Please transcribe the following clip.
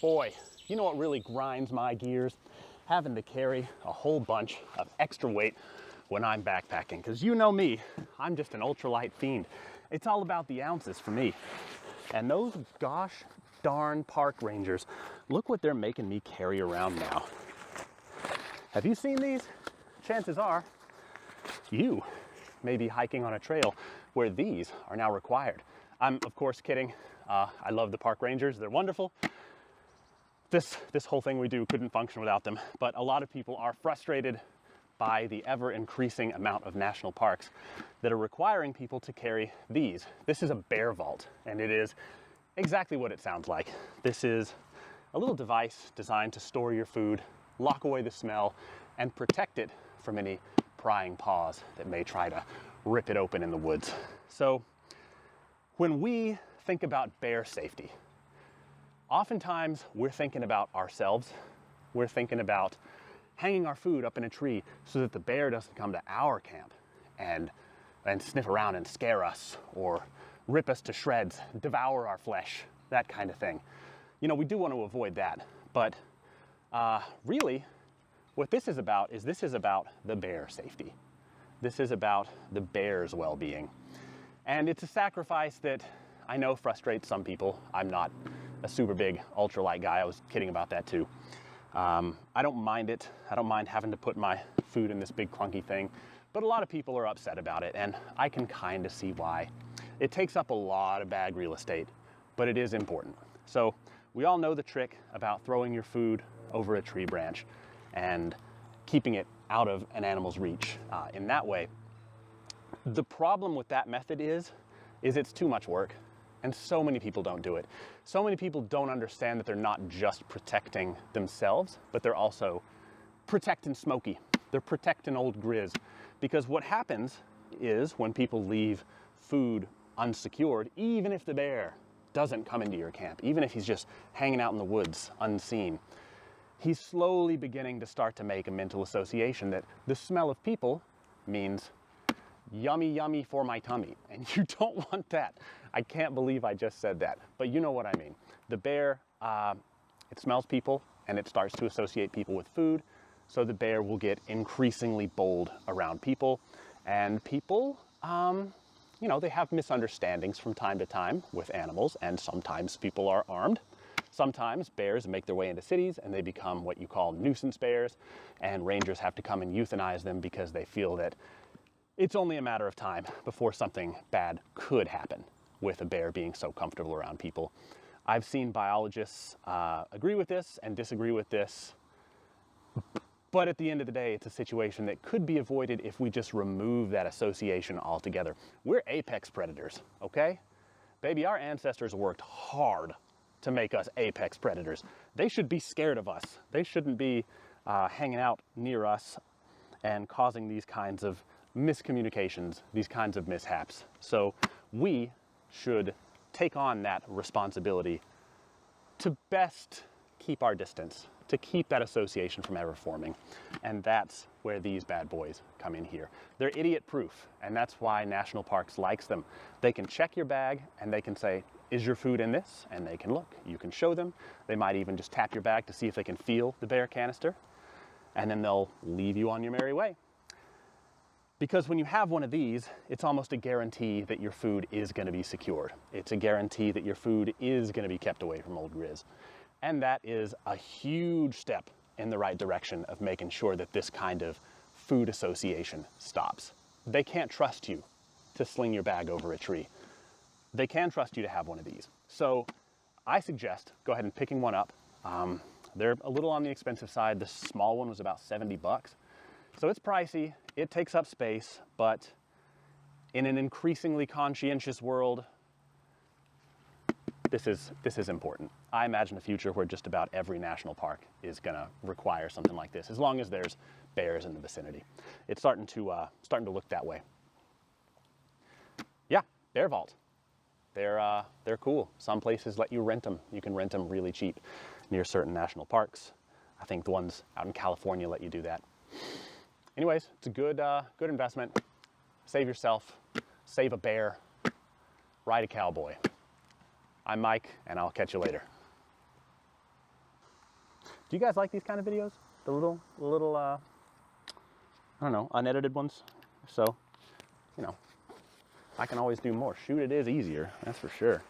Boy, you know what really grinds my gears? Having to carry a whole bunch of extra weight when I'm backpacking. Because you know me, I'm just an ultralight fiend. It's all about the ounces for me. And those gosh darn park rangers, look what they're making me carry around now. Have you seen these? Chances are you may be hiking on a trail where these are now required. I'm of course kidding. I love the park rangers, they're wonderful. This whole thing we do couldn't function without them, but a lot of people are frustrated by the ever increasing amount of national parks that are requiring people to carry these. This is a bear vault, and it is exactly what it sounds like. This is a little device designed to store your food, lock away the smell, and protect it from any prying paws that may try to rip it open in the woods. So when we think about bear safety, oftentimes we're thinking about ourselves. We're thinking about hanging our food up in a tree so that the bear doesn't come to our camp and sniff around and scare us or rip us to shreds, devour our flesh, that kind of thing. You know, we do want to avoid that, but really what this is about the bear safety. This is about the bear's well-being. And it's a sacrifice that I know frustrates some people. I'm not a super big ultralight guy. I was kidding about that too. I don't mind it. I don't mind having to put my food in this big clunky thing, but a lot of people are upset about it, and I can kind of see why. It takes up a lot of bag real estate, but it is important. So we all know the trick about throwing your food over a tree branch and keeping it out of an animal's reach in that way. The problem with that method is it's too much work. And so many people don't do it. So many people don't understand that they're not just protecting themselves, but they're also protecting Smokey. They're protecting old Grizz. Because what happens is when people leave food unsecured, even if the bear doesn't come into your camp, even if he's just hanging out in the woods unseen, he's slowly beginning to start to make a mental association that the smell of people means yummy, yummy for my tummy. And you don't want that. I can't believe I just said that, but you know what I mean. The bear, it smells people and it starts to associate people with food. So the bear will get increasingly bold around people, and people, you know, they have misunderstandings from time to time with animals, and sometimes people are armed. Sometimes bears make their way into cities and they become what you call nuisance bears, and rangers have to come and euthanize them because they feel that it's only a matter of time before something bad could happen with a bear being so comfortable around people. I've seen biologists agree with this and disagree with this, but at the end of the day, it's a situation that could be avoided if we just remove that association altogether. We're apex predators, okay? Baby, our ancestors worked hard to make us apex predators. They should be scared of us. They shouldn't be hanging out near us and causing these kinds of miscommunications, these kinds of mishaps. So we should take on that responsibility to best keep our distance, to keep that association from ever forming. And that's where these bad boys come in here. They're idiot proof, and that's why national parks likes them. They can check your bag and they can say, is your food in this? And they can look. You can show them. They might even just tap your bag to see if they can feel the bear canister, and then they'll leave you on your merry way. Because when you have one of these, it's almost a guarantee that your food is going to be secured. It's a guarantee that your food is going to be kept away from old Grizz. And that is a huge step in the right direction of making sure that this kind of food association stops. They can't trust you to sling your bag over a tree. They can trust you to have one of these. So I suggest go ahead and picking one up. They're a little on the expensive side. The small one was about 70 bucks. So it's pricey, it takes up space, but in an increasingly conscientious world, this is important. I imagine a future where just about every national park is gonna require something like this, as long as there's bears in the vicinity. It's starting to look that way. Yeah, bear vault. They're cool. Some places let you rent them. You can rent them really cheap near certain national parks. I think the ones out in California let you do that. Anyways, it's a good investment. Save yourself, save a bear, ride a cowboy. I'm Mike, and I'll catch you later. Do you guys like these kind of videos? The little, I don't know, unedited ones? So, you know, I can always do more. Shoot it is easier, that's for sure.